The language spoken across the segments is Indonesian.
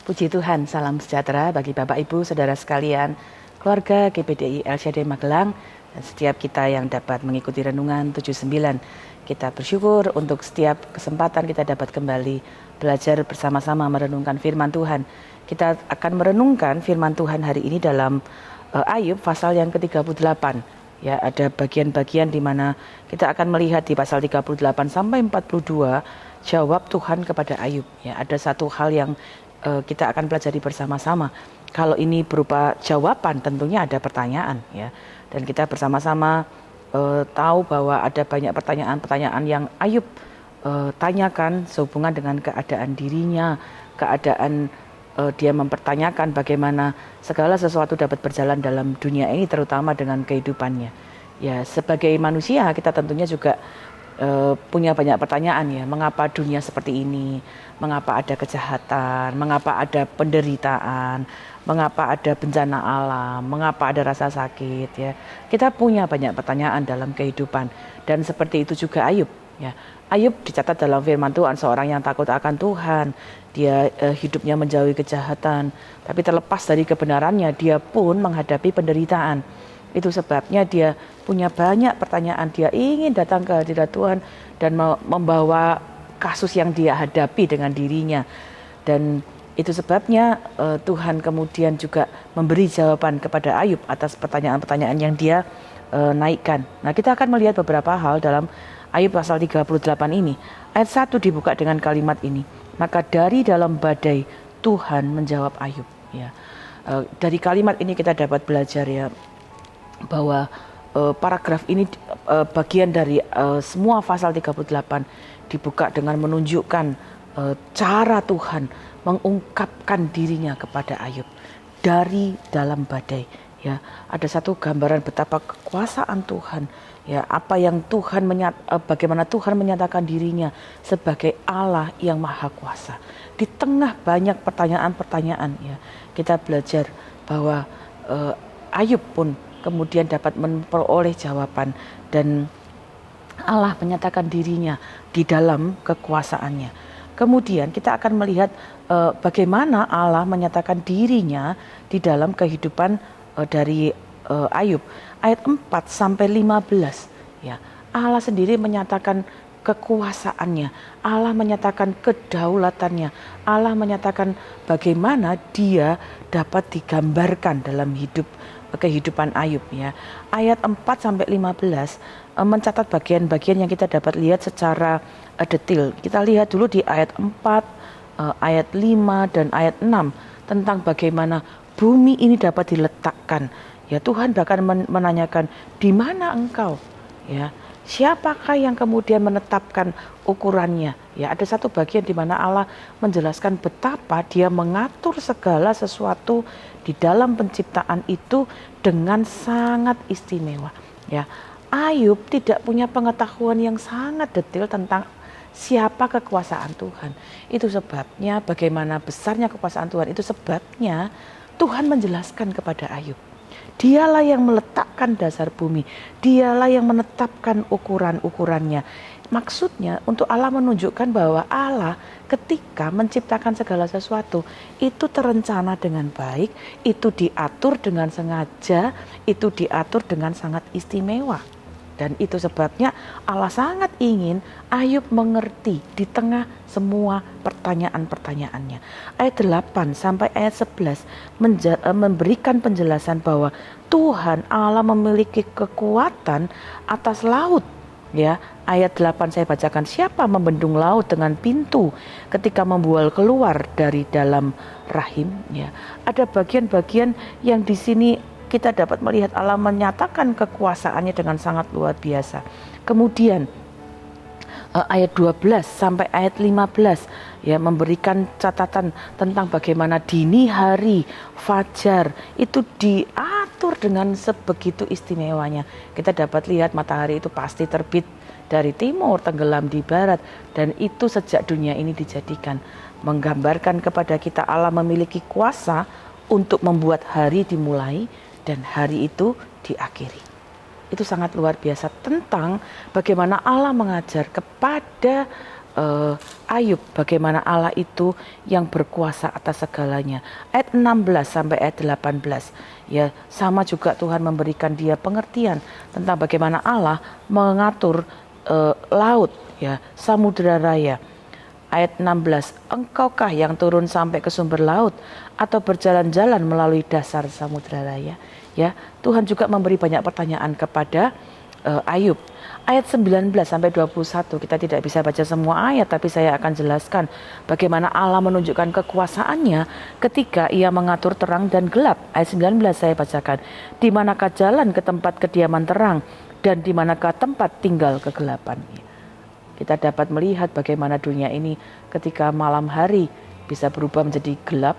Puji Tuhan, salam sejahtera bagi Bapak Ibu, Saudara sekalian, keluarga GPDI LCD Magelang, dan setiap kita yang dapat mengikuti Renungan 79. Kita bersyukur untuk setiap kesempatan kita dapat kembali belajar bersama-sama merenungkan firman Tuhan. Kita akan merenungkan firman Tuhan hari ini dalam Ayub pasal yang ke-38. Ya, ada bagian-bagian di mana kita akan melihat di pasal 38 sampai 42 jawab Tuhan kepada Ayub. Ya, ada satu hal yang kita akan pelajari bersama-sama. Kalau ini berupa jawaban, tentunya ada pertanyaan, ya. Dan kita bersama-sama tahu bahwa ada banyak pertanyaan-pertanyaan yang Ayub tanyakan sehubungan dengan keadaan dirinya, keadaan dia mempertanyakan bagaimana segala sesuatu dapat berjalan dalam dunia ini, terutama dengan kehidupannya. Ya, sebagai manusia kita tentunya juga punya banyak pertanyaan, ya. Mengapa dunia seperti ini? Mengapa ada kejahatan? Mengapa ada penderitaan? Mengapa ada bencana alam? Mengapa ada rasa sakit, ya? Kita punya banyak pertanyaan dalam kehidupan, dan seperti itu juga Ayub, ya. Ayub dicatat dalam firman Tuhan seorang yang takut akan Tuhan. Dia hidupnya menjauhi kejahatan, tapi terlepas dari kebenarannya dia pun menghadapi penderitaan. Itu sebabnya dia punya banyak pertanyaan. Dia ingin datang ke hadirat Tuhan dan membawa kasus yang dia hadapi dengan dirinya. Dan itu sebabnya Tuhan kemudian juga memberi jawaban kepada Ayub atas pertanyaan-pertanyaan yang dia naikkan. Nah, kita akan melihat beberapa hal dalam Ayub pasal 38 ini. Ayat 1 dibuka dengan kalimat ini. Maka dari dalam badai Tuhan menjawab Ayub. Ya. Dari kalimat ini kita dapat belajar, ya, bahwa paragraf ini bagian dari semua pasal 38 dibuka dengan menunjukkan cara Tuhan mengungkapkan dirinya kepada Ayub dari dalam badai. Ya, ada satu gambaran betapa kekuasaan Tuhan, ya, apa yang Tuhan bagaimana Tuhan menyatakan dirinya sebagai Allah yang maha kuasa. Di tengah banyak pertanyaan-pertanyaan, ya, kita belajar bahwa Ayub pun kemudian dapat memperoleh jawaban, dan Allah menyatakan dirinya di dalam kekuasaannya. Kemudian kita akan melihat bagaimana Allah menyatakan dirinya di dalam kehidupan dari Ayub. Ayat 4 sampai 15, ya. Allah sendiri menyatakan kekuasaannya, Allah menyatakan kedaulatannya, Allah menyatakan bagaimana dia dapat digambarkan dalam kehidupan Ayub, ya. Ayat 4 sampai 15 mencatat bagian-bagian yang kita dapat lihat secara detail. Kita lihat dulu di ayat 4, ayat 5 dan ayat 6 tentang bagaimana bumi ini dapat diletakkan. Ya, Tuhan bahkan menanyakan, di mana engkau? Ya, siapakah yang kemudian menetapkan ukurannya? Ya, ada satu bagian di mana Allah menjelaskan betapa dia mengatur segala sesuatu di dalam penciptaan itu dengan sangat istimewa. Ya, Ayub tidak punya pengetahuan yang sangat detail tentang siapa kekuasaan Tuhan. Itu sebabnya bagaimana besarnya kekuasaan Tuhan. Itu sebabnya Tuhan menjelaskan kepada Ayub. Dialah yang meletakkan dasar bumi. Dialah yang menetapkan ukuran-ukurannya. Maksudnya untuk Allah menunjukkan bahwa Allah ketika menciptakan segala sesuatu itu terencana dengan baik, itu diatur dengan sengaja, itu diatur dengan sangat istimewa. Dan itu sebabnya Allah sangat ingin Ayub mengerti di tengah semua pertanyaan-pertanyaannya. Ayat 8 sampai ayat 11 memberikan penjelasan bahwa Tuhan Allah memiliki kekuatan atas laut. Ya, ayat 8 saya bacakan, siapa membendung laut dengan pintu ketika membual keluar dari dalam rahim. Ya, ada bagian-bagian yang di sini kita dapat melihat Allah menyatakan kekuasaannya dengan sangat luar biasa. Kemudian ayat 12 sampai ayat 15, ya, memberikan catatan tentang bagaimana dini hari, fajar itu diatur dengan sebegitu istimewanya. Kita dapat lihat matahari itu pasti terbit dari timur, tenggelam di barat, dan itu sejak dunia ini dijadikan, menggambarkan kepada kita Allah memiliki kuasa untuk membuat hari dimulai dan hari itu diakhiri. Itu sangat luar biasa tentang bagaimana Allah mengajar kepada Ayub, bagaimana Allah itu yang berkuasa atas segalanya. Ayat 16 sampai ayat 18. Ya, sama juga Tuhan memberikan dia pengertian tentang bagaimana Allah mengatur laut, ya, samudera raya. Ayat 16, engkaukah yang turun sampai ke sumber laut atau berjalan-jalan melalui dasar samudera raya? Ya, Tuhan juga memberi banyak pertanyaan kepada Ayub. Ayat 19 sampai 21, kita tidak bisa baca semua ayat, tapi saya akan jelaskan bagaimana Allah menunjukkan kekuasaannya ketika ia mengatur terang dan gelap. Ayat 19 saya bacakan, di manakah jalan ke tempat kediaman terang dan di manakah tempat tinggal kegelapan. Kita dapat melihat bagaimana dunia ini ketika malam hari bisa berubah menjadi gelap,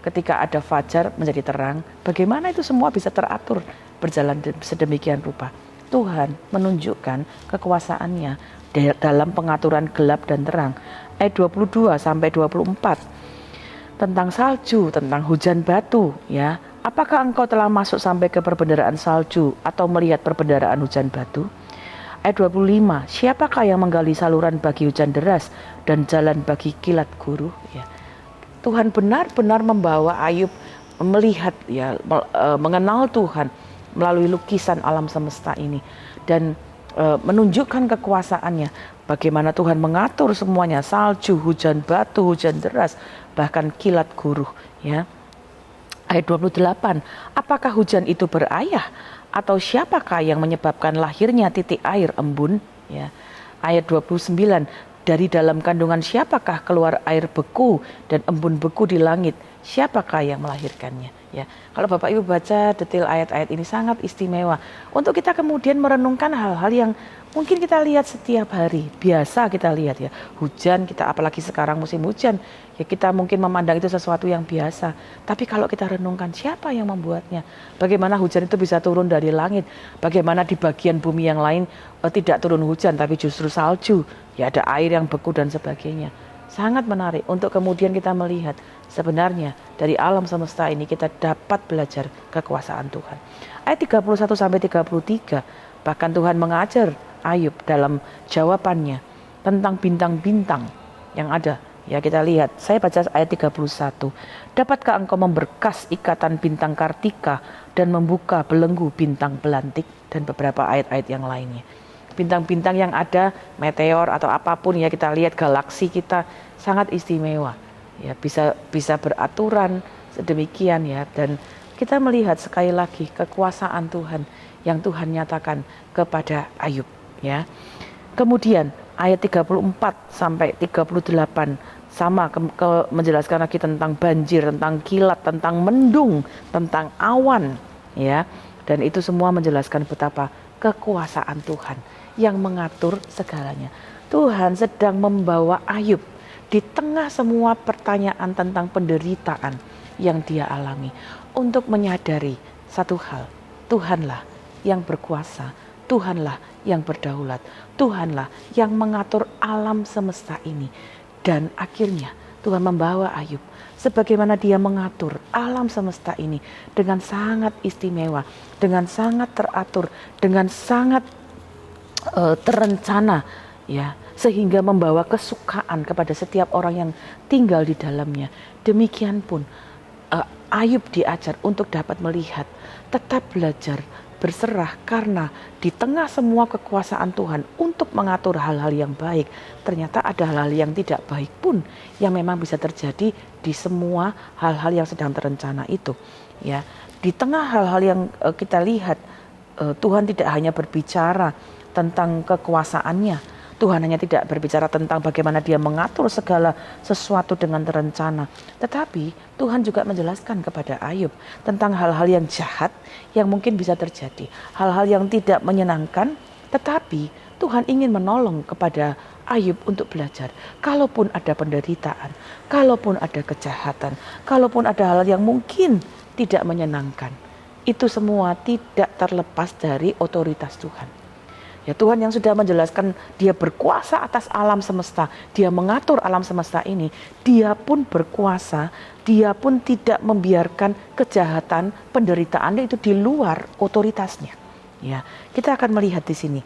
ketika ada fajar menjadi terang. Bagaimana itu semua bisa teratur, berjalan sedemikian rupa. Tuhan menunjukkan kekuasaannya dalam pengaturan gelap dan terang. Ayat 22 sampai 24 tentang salju, tentang hujan batu, ya. Apakah engkau telah masuk sampai ke perbendaharaan salju atau melihat perbendaharaan hujan batu? Ayat 25, siapakah yang menggali saluran bagi hujan deras dan jalan bagi kilat guru? Ya. Tuhan benar-benar membawa Ayub melihat, ya, mengenal Tuhan melalui lukisan alam semesta ini dan menunjukkan kekuasaannya. Bagaimana Tuhan mengatur semuanya, salju, hujan batu, hujan deras, bahkan kilat guru. Ya. Ayat 28, apakah hujan itu berayah? Atau siapakah yang menyebabkan lahirnya titik air embun? Ya. Ayat 29, dari dalam kandungan siapakah keluar air beku dan embun beku di langit? Siapakah yang melahirkannya? Ya. Kalau Bapak Ibu baca detail ayat-ayat ini sangat istimewa untuk kita kemudian merenungkan hal-hal yang mungkin kita lihat setiap hari, biasa kita lihat, ya. Hujan, kita apalagi sekarang musim hujan, ya kita mungkin memandang itu sesuatu yang biasa. Tapi kalau kita renungkan, siapa yang membuatnya? Bagaimana hujan itu bisa turun dari langit? Bagaimana di bagian bumi yang lain tidak turun hujan tapi justru salju, ya ada air yang beku dan sebagainya. Sangat menarik untuk kemudian kita melihat sebenarnya dari alam semesta ini kita dapat belajar kekuasaan Tuhan. Ayat 31 sampai 33, bahkan Tuhan mengajar Ayub dalam jawabannya tentang bintang-bintang yang ada. Ya, kita lihat, saya baca ayat 31. Dapatkah engkau memberkas ikatan bintang Kartika dan membuka belenggu bintang belantik, dan beberapa ayat-ayat yang lainnya. Bintang-bintang yang ada, meteor atau apapun, ya kita lihat galaksi kita sangat istimewa. Ya, bisa beraturan sedemikian, ya, dan kita melihat sekali lagi kekuasaan Tuhan yang Tuhan nyatakan kepada Ayub, ya. Kemudian ayat 34 sampai 38 sama menjelaskan lagi tentang banjir, tentang kilat, tentang mendung, tentang awan, ya. Dan itu semua menjelaskan betapa kekuasaan Tuhan yang mengatur segalanya. Tuhan sedang membawa Ayub di tengah semua pertanyaan tentang penderitaan yang dia alami untuk menyadari satu hal, Tuhanlah yang berkuasa, Tuhanlah yang berdaulat, Tuhanlah yang mengatur alam semesta ini. Dan akhirnya Tuhan membawa Ayub sebagaimana dia mengatur alam semesta ini dengan sangat istimewa, dengan sangat teratur, dengan sangat terencana, ya, sehingga membawa kesukaan kepada setiap orang yang tinggal di dalamnya. Demikian pun Ayub diajar untuk dapat melihat, tetap belajar, berserah, karena di tengah semua kekuasaan Tuhan untuk mengatur hal-hal yang baik, ternyata ada hal-hal yang tidak baik pun yang memang bisa terjadi di semua hal-hal yang sedang terencana itu. Ya, di tengah hal-hal yang kita lihat, Tuhan tidak hanya berbicara tentang kekuasaannya. Tuhan hanya tidak berbicara tentang bagaimana dia mengatur segala sesuatu dengan terencana. Tetapi Tuhan juga menjelaskan kepada Ayub tentang hal-hal yang jahat yang mungkin bisa terjadi. Hal-hal yang tidak menyenangkan, tetapi Tuhan ingin menolong kepada Ayub untuk belajar. Kalaupun ada penderitaan, kalaupun ada kejahatan, kalaupun ada hal yang mungkin tidak menyenangkan, itu semua tidak terlepas dari otoritas Tuhan. Ya, Tuhan yang sudah menjelaskan dia berkuasa atas alam semesta, dia mengatur alam semesta ini, dia pun berkuasa, dia pun tidak membiarkan kejahatan, penderitaan itu di luar otoritasnya. Ya, kita akan melihat di sini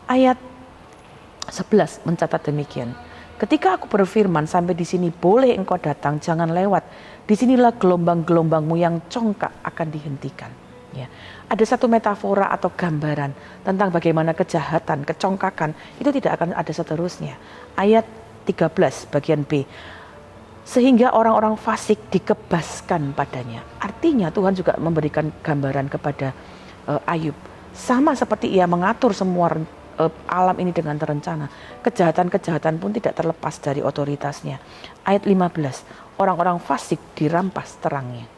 ayat 11 mencatat demikian. Ketika aku berfirman sampai di sini boleh engkau datang, jangan lewat. Disinilah gelombang-gelombangmu yang congkak akan dihentikan. Ya. Ada satu metafora atau gambaran tentang bagaimana kejahatan, kecongkakan itu tidak akan ada seterusnya. Ayat 13 bagian B. Sehingga orang-orang fasik dikebaskan padanya. Artinya Tuhan juga memberikan gambaran kepada Ayub. Sama seperti ia mengatur semua alam ini dengan terencana. Kejahatan-kejahatan pun tidak terlepas dari otoritasnya. Ayat 15. Orang-orang fasik dirampas terangnya.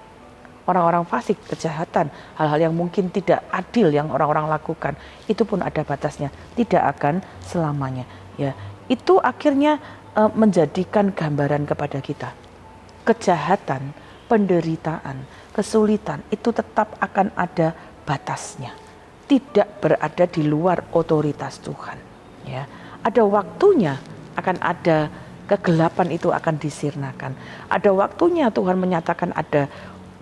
Orang-orang fasik, kejahatan, hal-hal yang mungkin tidak adil yang orang-orang lakukan, itu pun ada batasnya, tidak akan selamanya. Ya, itu akhirnya menjadikan gambaran kepada kita. Kejahatan, penderitaan, kesulitan itu tetap akan ada batasnya. Tidak berada di luar otoritas Tuhan. Ya, ada waktunya akan ada kegelapan itu akan disirnakan. Ada waktunya Tuhan menyatakan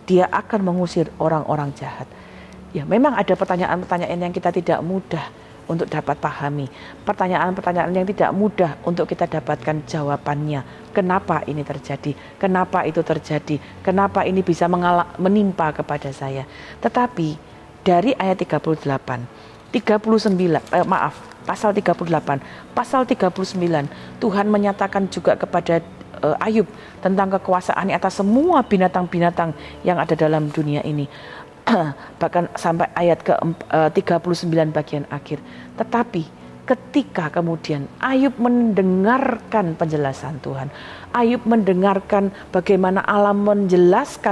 Dia akan mengusir orang-orang jahat. Ya, memang ada pertanyaan-pertanyaan yang kita tidak mudah untuk dapat pahami. Pertanyaan-pertanyaan yang tidak mudah untuk kita dapatkan jawabannya. Kenapa ini terjadi? Kenapa itu terjadi? Kenapa ini bisa menimpa kepada saya? Tetapi dari ayat 38, pasal 38, pasal 39, Tuhan menyatakan juga kepada Ayub tentang kekuasaannya atas semua binatang-binatang yang ada dalam dunia ini. Bahkan sampai ayat ke-39 bagian akhir. Tetapi ketika kemudian Ayub mendengarkan penjelasan Tuhan, Ayub mendengarkan bagaimana Allah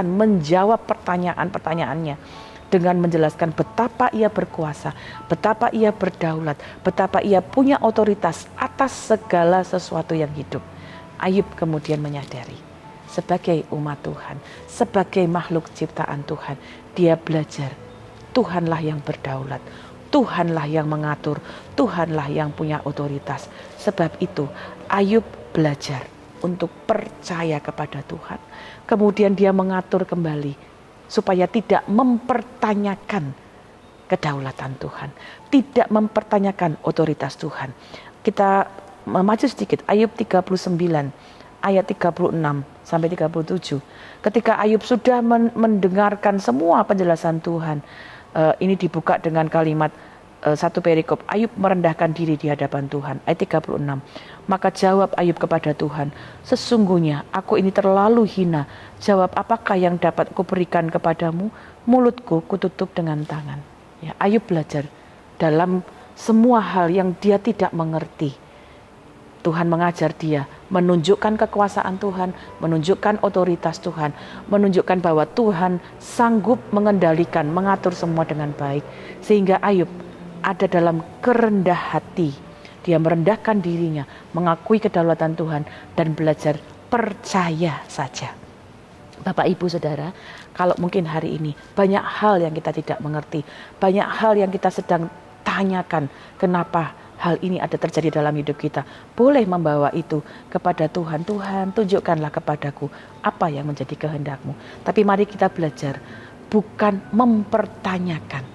menjawab pertanyaan-pertanyaannya dengan menjelaskan betapa ia berkuasa, betapa ia berdaulat, betapa ia punya otoritas atas segala sesuatu yang hidup. Ayub kemudian menyadari sebagai umat Tuhan, sebagai makhluk ciptaan Tuhan, dia belajar Tuhanlah yang berdaulat, Tuhanlah yang mengatur, Tuhanlah yang punya otoritas. Sebab itu Ayub belajar untuk percaya kepada Tuhan. Kemudian dia mengatur kembali supaya tidak mempertanyakan kedaulatan Tuhan, tidak mempertanyakan otoritas Tuhan. Kita maju sedikit, Ayub 39 ayat 36 sampai 37. Ketika Ayub sudah mendengarkan semua penjelasan Tuhan, ini dibuka dengan kalimat satu perikop, Ayub merendahkan diri di hadapan Tuhan. Ayat 36. Maka jawab Ayub kepada Tuhan, sesungguhnya aku ini terlalu hina. Jawab apakah yang dapat kuberikan kepadamu? Mulutku kututup dengan tangan. Ya, Ayub belajar dalam semua hal yang dia tidak mengerti. Tuhan mengajar dia, menunjukkan kekuasaan Tuhan, menunjukkan otoritas Tuhan, menunjukkan bahwa Tuhan sanggup mengendalikan, mengatur semua dengan baik. Sehingga Ayub ada dalam kerendah hati. Dia merendahkan dirinya, mengakui kedaulatan Tuhan, dan belajar percaya saja. Bapak, Ibu, Saudara, kalau mungkin hari ini banyak hal yang kita tidak mengerti, banyak hal yang kita sedang tanyakan, kenapa hal ini ada terjadi dalam hidup kita, boleh membawa itu kepada Tuhan. Tuhan, tunjukkanlah kepadaku apa yang menjadi kehendak-Mu. Tapi mari kita belajar bukan mempertanyakan.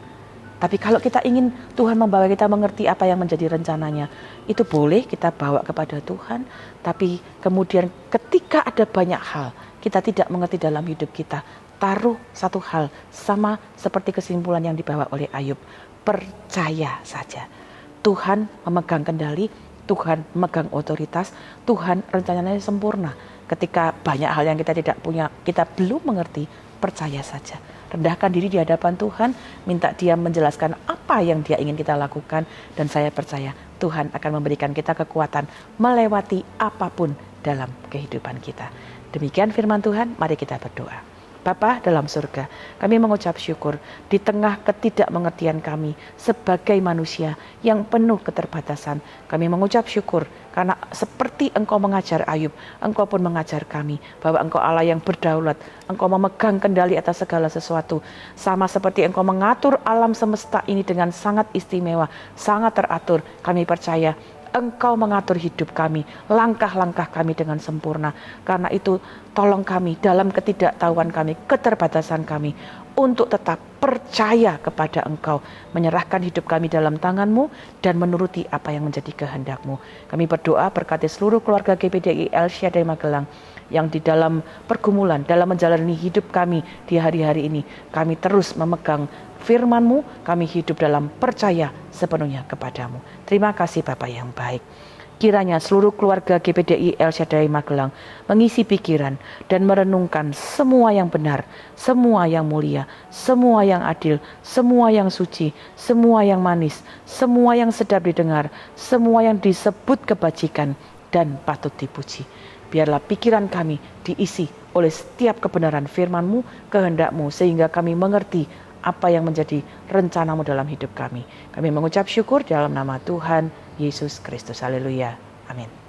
Tapi kalau kita ingin Tuhan membawa kita mengerti apa yang menjadi rencananya, itu boleh kita bawa kepada Tuhan. Tapi kemudian ketika ada banyak hal kita tidak mengerti dalam hidup kita, taruh satu hal sama seperti kesimpulan yang dibawa oleh Ayub. Percaya saja. Tuhan memegang kendali, Tuhan memegang otoritas, Tuhan rencananya sempurna. Ketika banyak hal yang kita tidak punya, kita belum mengerti, percaya saja. Rendahkan diri di hadapan Tuhan, minta Dia menjelaskan apa yang Dia ingin kita lakukan, dan saya percaya Tuhan akan memberikan kita kekuatan melewati apapun dalam kehidupan kita. Demikian firman Tuhan, mari kita berdoa. Bapa dalam surga, kami mengucap syukur di tengah ketidakmengertian kami sebagai manusia yang penuh keterbatasan. Kami mengucap syukur karena seperti Engkau mengajar Ayub, Engkau pun mengajar kami bahwa Engkau Allah yang berdaulat, Engkau memegang kendali atas segala sesuatu. Sama seperti Engkau mengatur alam semesta ini dengan sangat istimewa, sangat teratur. Kami percaya Engkau mengatur hidup kami, langkah-langkah kami dengan sempurna. Karena itu tolong kami dalam ketidaktahuan kami, keterbatasan kami, untuk tetap percaya kepada Engkau, menyerahkan hidup kami dalam tangan-Mu dan menuruti apa yang menjadi kehendak-Mu. Kami berdoa berkati seluruh keluarga GPDI El Shaddai Magelang yang di dalam pergumulan, dalam menjalani hidup kami di hari-hari ini. Kami terus memegang firman-Mu, kami hidup dalam percaya sepenuhnya kepadamu. Terima kasih Bapa yang baik. Kiranya seluruh keluarga GPDI El Shaddai Magelang mengisi pikiran dan merenungkan semua yang benar, semua yang mulia, semua yang adil, semua yang suci, semua yang manis, semua yang sedap didengar, semua yang disebut kebajikan dan patut dipuji. Biarlah pikiran kami diisi oleh setiap kebenaran firman-Mu, kehendak-Mu, sehingga kami mengerti apa yang menjadi rencana-Mu dalam hidup kami. Kami mengucap syukur dalam nama Tuhan Yesus Kristus. Haleluya. Amin.